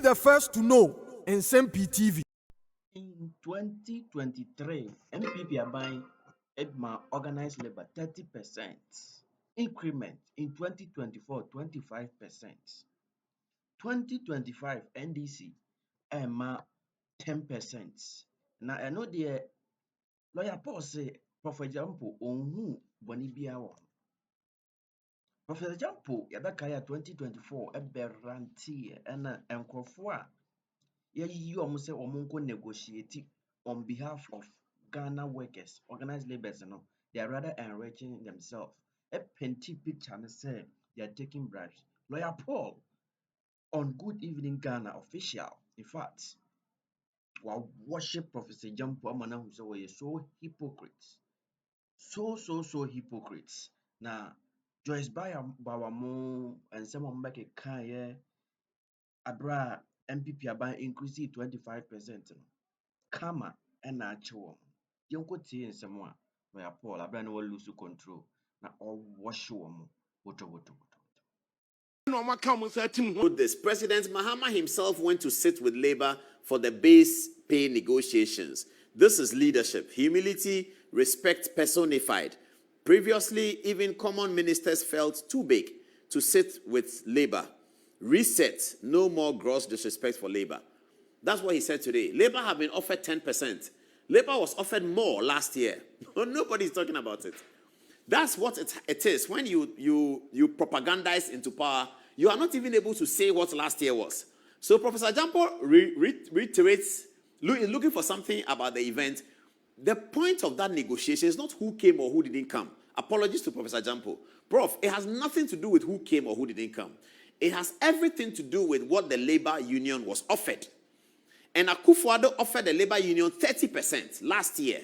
the first to know Nsem-Pii TV. In 2023, MPP are buying Edma organized labor 30%. Increment in 2024, 25%. 2025 NDC Emma 10%. Now I know the lawyer Paul say Prof. Gyampo onhu boni bia wo. Prof. Gyampo yabakaya 2024 eberanti na enkrofo a yeyi omo say omo nko negotiate on behalf of Ghana workers, organized laborers, they are rather enriching themselves. A plenty picture and say they are taking bribes. Lawyer Paul on Good Evening Ghana official, in fact, while worship Professor Gyampo amana who say so hypocrites. So hypocrites. Now Joyce Bawamo and some of make a abra MPP aban increase 25%. Kama and actual. Yonko tea and someone where Paul Abran will lose control. Now all wash you. This President Mahama himself went to sit with Labour for the base pay negotiations. This is leadership, humility, respect personified. Previously, even common ministers felt too big to sit with Labour. Reset, no more gross disrespect for Labour. That's what he said today. Labour have been offered 10%. Labour was offered more last year. Nobody's talking about it. That's what it is. When you propagandize into power, you are not even able to say what last year was. So Professor Gyampo reiterates, looking for something about the event. The point of that negotiation is not who came or who didn't come. Apologies to Professor Gyampo. Prof, it has nothing to do with who came or who didn't come. It has everything to do with what the labor union was offered. And Akufo-Addo offered the labor union 30% last year.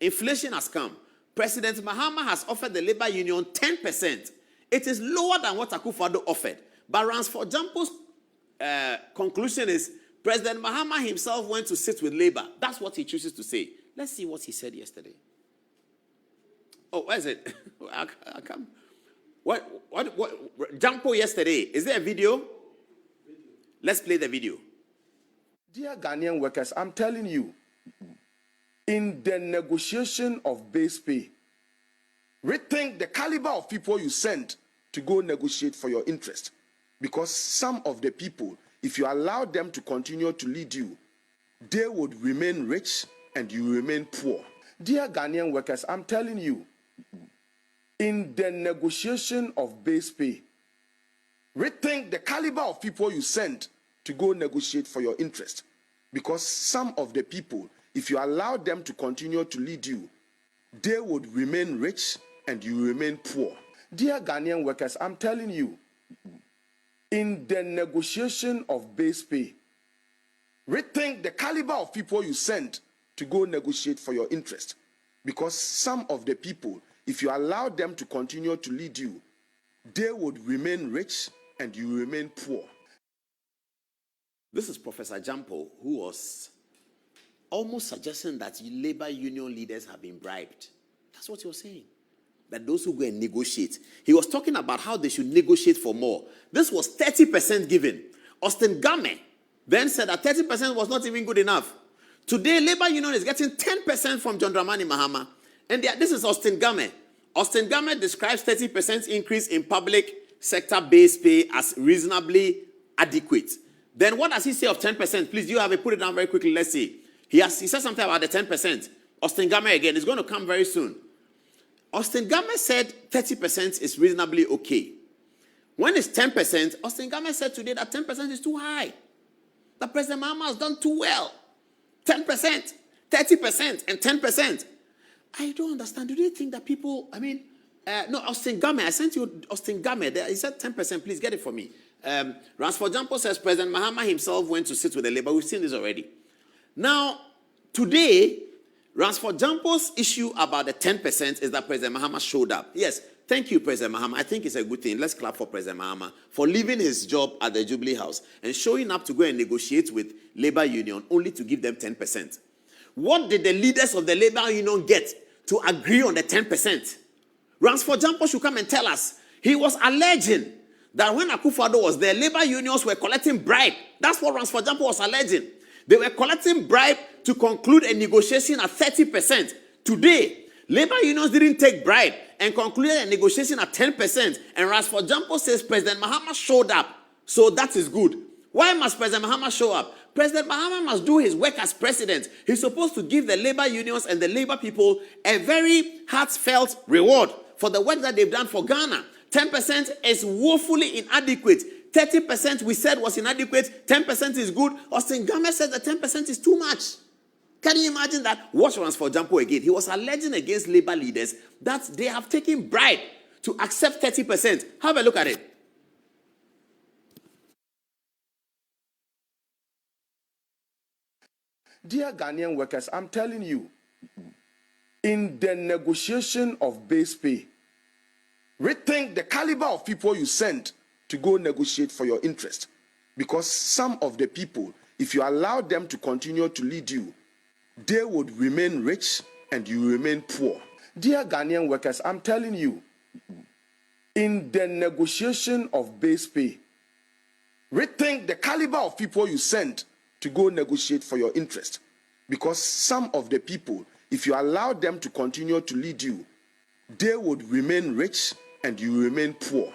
Inflation has come. President Mahama has offered the labor union 10%. It is lower than what Akufo-Addo offered. But Ransford Gyampo's conclusion is President Mahama himself went to sit with labor. That's what he chooses to say. Let's see what he said yesterday. Oh, where is it? I can't. What? Gyampo yesterday. Is there a video? Let's play the video. Dear Ghanaian workers, I'm telling you, in the negotiation of base pay, rethink the caliber of people you send to go negotiate for your interest. Because some of the people, if you allow them to continue to lead you, they would remain rich and you remain poor. Dear Ghanaian workers, I'm telling you, in the negotiation of base pay, rethink the caliber of people you send to go negotiate for your interest. Because some of the people, if you allow them to continue to lead you, they would remain rich and you remain poor. Dear Ghanaian workers, I'm telling you, in the negotiation of base pay, rethink the caliber of people you send to go negotiate for your interest. Because some of the people, if you allow them to continue to lead you, they would remain rich and you remain poor. This is Professor Gyampo, who was almost suggesting that labor union leaders have been bribed. That's what he was saying. That those who go and negotiate. He was talking about how they should negotiate for more. This was 30% given. Austin Game then said that 30% was not even good enough. Today, labor union is getting 10% from John Dramani Mahama. And this is Austin Game. Austin Game describes 30% increase in public sector base pay as reasonably adequate. Then what does he say of 10%? Please, you have it. Put it down very quickly. Let's see. He said something about the 10%. Austin Game again is going to come very soon. Austin Game said 30% is reasonably okay. When it's 10%, Austin Game said today that 10% is too high. That President Mahama has done too well. 10%, 30%, and 10%. I don't understand. Do they think that people, no, Austin Game, I sent you Austin Game. He said 10%. Please get it for me. Ransford Gyampo says President Mahama himself went to sit with the labor. We've seen this already. Now, today, Ransford Gyampo's issue about the 10% is that President Mahama showed up. Yes, thank you, President Mahama. I think it's a good thing. Let's clap for President Mahama for leaving his job at the Jubilee House and showing up to go and negotiate with labor union only to give them 10%. What did the leaders of the labor union get to agree on the 10%? Ransford Gyampo should come and tell us. He was alleging that when Akufo-Addo was there, labor unions were collecting bribe. That's what Gyampo was alleging. They were collecting bribe to conclude a negotiation at 30%. Today, labor unions didn't take bribe and concluded a negotiation at 10%. And Gyampo says President Mahama showed up. So that is good. Why must President Mahama show up? President Mahama must do his work as president. He's supposed to give the labor unions and the labor people a very heartfelt reward for the work that they've done for Ghana. 10% is woefully inadequate. 30% we said was inadequate. 10% is good. Ostingame said that 10% is too much. Can you imagine that? Watch Gyampo again. He was alleging against labor leaders that they have taken bribe to accept 30%. Have a look at it. Dear Ghanaian workers, I'm telling you, in the negotiation of base pay, rethink the caliber of people you send to go negotiate for your interest. Because some of the people, if you allow them to continue to lead you, they would remain rich and you remain poor. Dear Ghanaian workers, I'm telling you, in the negotiation of base pay, rethink the caliber of people you send to go negotiate for your interest. Because some of the people, if you allow them to continue to lead you, they would remain rich and you remain poor.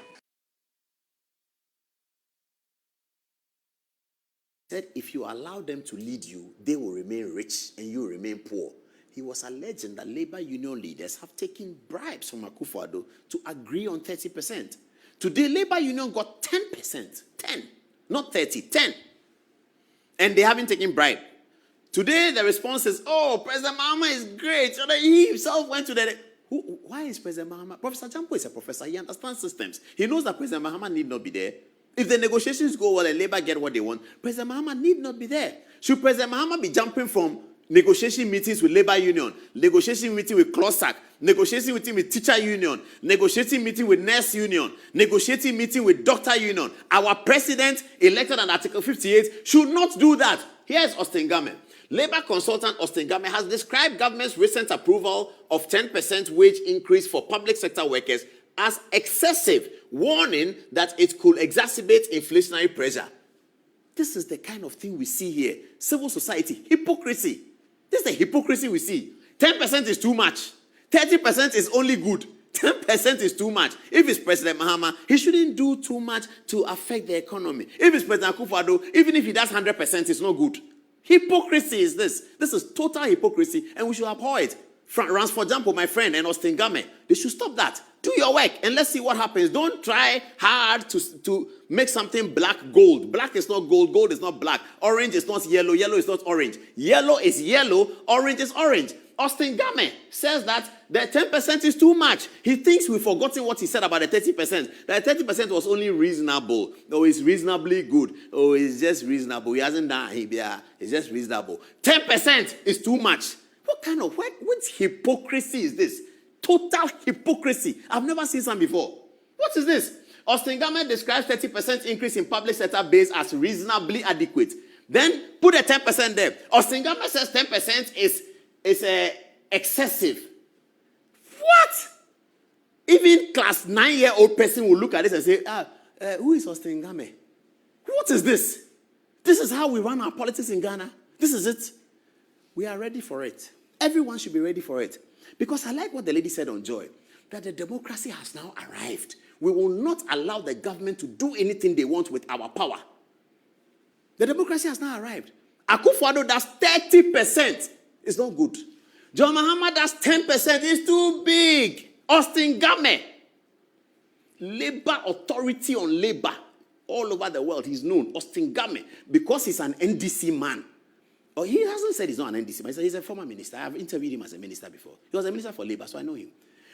Said if you allow them to lead you, they will remain rich and you remain poor. He was alleging that labor union leaders have taken bribes from Akufo-Addo to agree on 30%. Today, labor union got 10%. 10. Not 30, 10. And they haven't taken bribe. Today, the response is, oh, President Mahama is great. He himself went to the... Why is President Mahama? Professor Gyampo is a professor. He understands systems. He knows that President Mahama need not be there. If the negotiations go well and Labour get what they want, President Mahama need not be there. Should President Mahama be jumping from negotiation meetings with Labour Union, negotiation meeting with CLOSAC, negotiating meeting with Teacher Union, negotiating meeting with Nurse Union, negotiating meeting with Doctor Union? Our president, elected under Article 58, should not do that. Here's Ostingame. Labour consultant Ostingame has described government's recent approval of 10% wage increase for public sector workers as excessive, warning that it could exacerbate inflationary pressure. This is the kind of thing we see here. Civil society, hypocrisy. This is the hypocrisy we see. 10% is too much. 30% is only good. 10% is too much. If it's President Mahama, he shouldn't do too much to affect the economy. If it's President Akufo-Addo, even if he does 100%, it's not good. Hypocrisy is this. This is total hypocrisy, and we should abhor it. For example, my friend and Ostingame, they should stop that. Do your work, and let's see what happens. Don't try hard to make something black gold. Black is not gold. Gold is not black. Orange is not yellow. Yellow is not orange. Yellow is yellow. Orange is orange. Ostingame says that the 10% is too much. He thinks we've forgotten what he said about the 30%. That 30% was only reasonable. Oh, it's reasonably good. Oh, it's just reasonable. He hasn't done it. It's just reasonable. 10% is too much. What hypocrisy is this? Total hypocrisy. I've never seen some before. What is this? Ostingame describes 30% increase in public sector base as reasonably adequate. Then put a 10% there. Ostingame says 10% is excessive. What? Even class 9-year-old person will look at this and say, who is Ostingame? What is this? This is how we run our politics in Ghana. This is it. We are ready for it. Everyone should be ready for it. Because I like what the lady said on Joy, that the democracy has now arrived. We will not allow the government to do anything they want with our power. The democracy has now arrived. Akufo-Addo does 30%. It's not good. John Mahama does 10%. It's too big. Ostingame, labor authority on labor all over the world. He's known. Ostingame, because he's an NDC man. Oh, he hasn't said he's not an NDC man. He's a former minister. I've interviewed him as a minister before. He was a minister for labor, so I know him.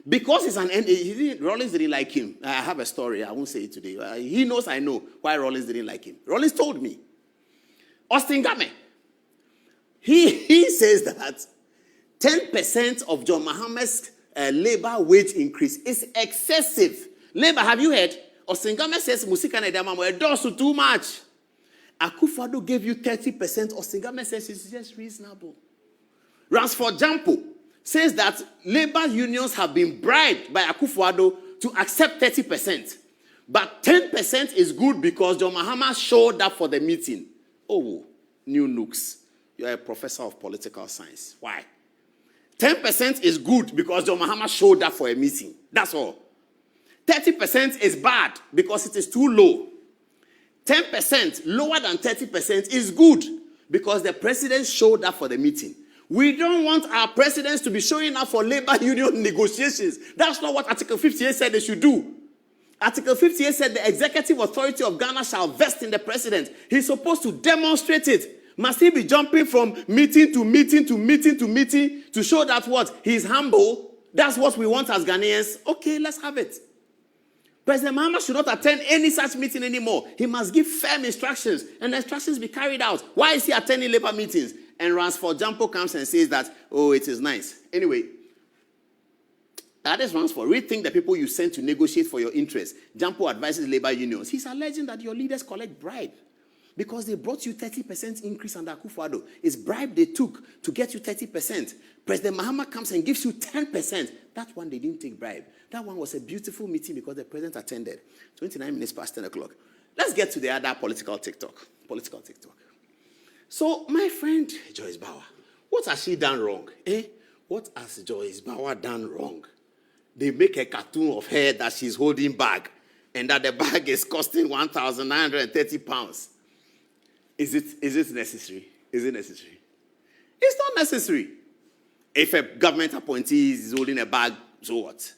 Because he's an NDC, Rollins didn't like him. I have a story. I won't say it today. He knows I know why Rollins didn't like him. Rollins told me. Ostingame, he says that 10% of John Mahama's labor wage increase is excessive. Labor, have you heard? Ostingame says, Musika na idamamo, it does too much. Akufo-Addo gave you 30%. Ostingame says it's just reasonable. Gyampo says that labor unions have been bribed by Akufo-Addo to accept 30%. But 10% is good because John Mahama showed up for the meeting. Oh, new nooks. You're a professor of political science. Why? 10% is good because John Mahama showed up for a meeting. That's all. 30% is bad because it is too low. 10% lower than 30% is good because the president showed up for the meeting. We don't want our presidents to be showing up for labor union negotiations. That's not what Article 58 said they should do. Article 58 said the executive authority of Ghana shall vest in the president. He's supposed to demonstrate it. Must he be jumping from meeting to meeting to meeting to meeting to show that what? He's humble. That's what we want as Ghanaians. Okay, let's have it. President Mahama should not attend any such meeting anymore. He must give firm instructions and the instructions be carried out. Why is he attending labor meetings? And Ransford Gyampo comes and says that, oh, it is nice. Anyway, that is Ransford. Rethink the people you send to negotiate for your interests. Gyampo advises labor unions. He's alleging that your leaders collect bribe because they brought you 30% increase under Akufo-Addo. It's bribe they took to get you 30%. President Mahama comes and gives you 10%. That one, they didn't take bribe. That one was a beautiful meeting because the president attended. 29 minutes past 10 o'clock. Let's get to the other political TikTok. So, my friend Joyce Bauer, what has she done wrong? What has Joyce Bauer done wrong? They make a cartoon of her that she's holding bag and that the bag is costing 1,930 pounds. Is it necessary? Is it necessary? It's not necessary. If a government appointee is holding a bag, so what?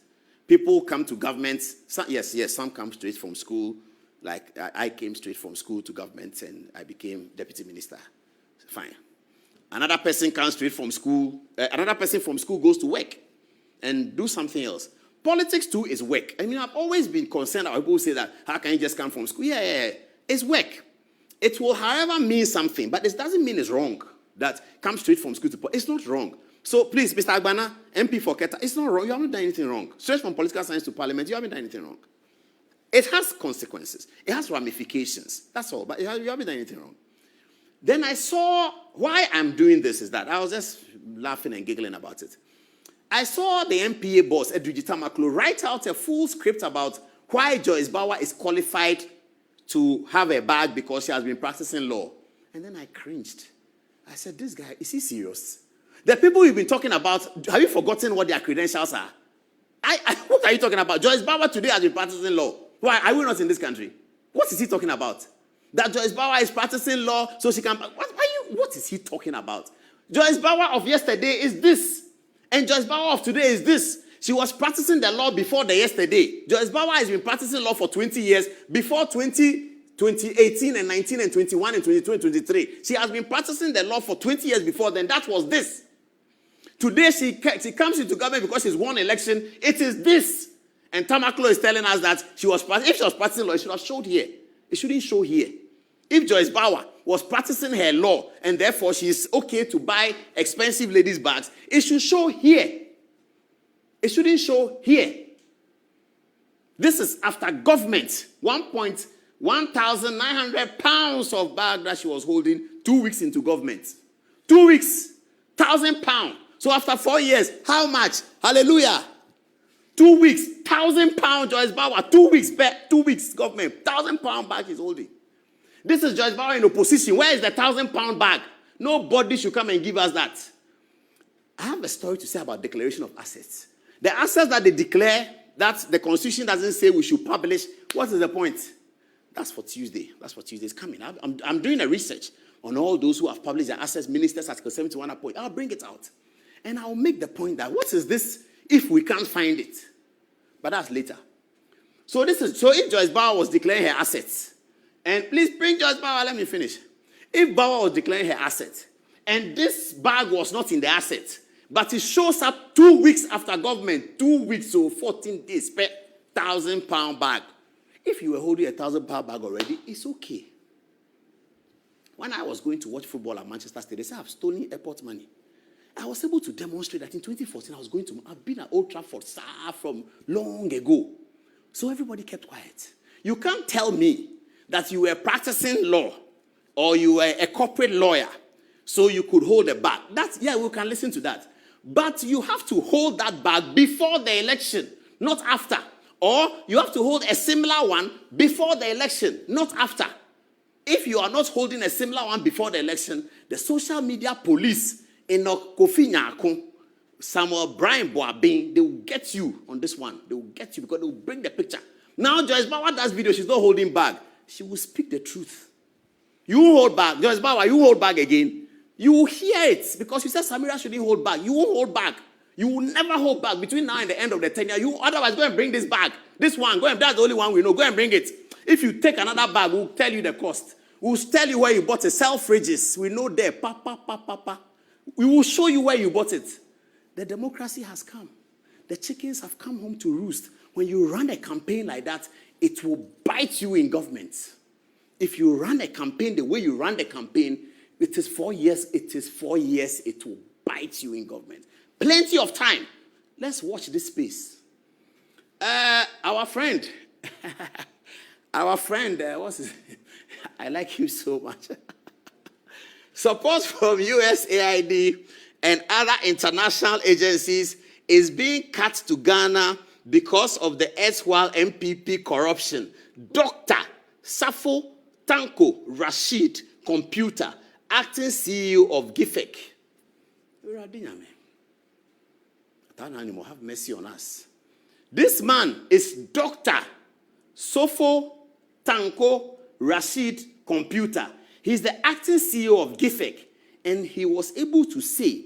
People come to government. Some come straight from school. Like I came straight from school to government and I became deputy minister. Fine. Another person comes straight from school. Another person from school goes to work and do something else. Politics too is work. I mean, I've always been concerned about people who say that, how can you just come from school? Yeah. It's work. It will, however, mean something, but it doesn't mean it's wrong that come straight from school to politics. It's not wrong. So please, Mr. Agbana, MP for Keta, it's not wrong. You haven't done anything wrong. Straight from political science to parliament, you haven't done anything wrong. It has consequences. It has ramifications. That's all. But you haven't done anything wrong. Then I saw, why I'm doing this is that I was just laughing and giggling about it. I saw the MPA boss, Edwidzi Tamaklo, write out a full script about why Joyce Bauer is qualified to have a bag because she has been practicing law. And then I cringed. I said, this guy, is he serious? The people we've been talking about, have you forgotten what their credentials are? What are you talking about? Joyce Bauer today has been practicing law. Why? Are we not in this country? What is he talking about? That Joyce Bauer is practicing law so she can... What is he talking about? Joyce Bauer of yesterday is this. And Joyce Bauer of today is this. She was practicing the law before the yesterday. Joyce Bauer has been practicing law for 20 years. Before 2018 and 19 and 21 and 22 and 23. She has been practicing the law for 20 years before then. That was this. Today she comes into government because she's won election. It is this. And Tamaklo is telling us that if she was practicing law, it should have showed here. It shouldn't show here. If Joyce Bauer was practicing her law and therefore she's okay to buy expensive ladies' bags, it should show here. It shouldn't show here. This is after government, 1,900 pounds of bag that she was holding 2 weeks into government. 2 weeks, 1,000 pounds. So after 4 years, how much? Hallelujah. 2 weeks, 1,000 pounds, Joyce Bauer. 2 weeks, 2 weeks, government. 1,000 pound bag is holding. This is Joyce Bauer in opposition. Where is the 1,000 pound bag? Nobody should come and give us that. I have a story to say about declaration of assets. The assets that they declare, that the Constitution doesn't say we should publish. What is the point? That's for Tuesday. That's for Tuesday's coming. I'm doing a research on all those who have published their assets, ministers, Article 71 appoint. I'll bring it out. And I'll make the point that what is this if we can't find it? But that's later. So if Joyce Bauer was declaring her assets, and please bring Joyce Bauer, let me finish. If Bauer was declaring her assets, and this bag was not in the asset, but it shows up 2 weeks after government, 2 weeks, so 14 days, per 1,000 pound bag. If you were holding a 1,000 pound bag already, it's okay. When I was going to watch football at Manchester State, they said I've stolen airport money. I was able to demonstrate that in 2014, I've been at Old Trafford from long ago. So everybody kept quiet. You can't tell me that you were practicing law or you were a corporate lawyer so you could hold a bag. We can listen to that. But you have to hold that bag before the election, not after. Or you have to hold a similar one before the election, not after. If you are not holding a similar one before the election, the social media police in Kofi Nyako, Samuel Brian Boabin, they will get you on this one. They will get you because they will bring the picture. Now, Joyce Bawa does video. She's not holding back. She will speak the truth. You won't hold back. Joyce Bawa, you hold back again. You will hear it because you said Samira shouldn't hold back. You won't hold back. You will never hold back between now and the end of the tenure. You otherwise go and bring this bag. This one, go and that's the only one we know. Go and bring it. If you take another bag, we'll tell you the cost. We'll tell you where you bought it. Selfridges. We know there. We will show you where you bought it. The democracy has come. The chickens have come home to roost. When you run a campaign like that, it will bite you in government. If you run a campaign the way you run the campaign, it is 4 years. It is 4 years. It will bite you in government. Plenty of time. Let's watch this space. Our friend, what's his name? I like him so much. Support from USAID and other international agencies is being cut to Ghana because of the erstwhile MPP corruption. Dr. Safo Tanko Rashid Computer, acting CEO of GIFEC. Have mercy on us. This man is Dr. Safo Tanko Rashid Computer. He's the acting CEO of GIFEC, and he was able to say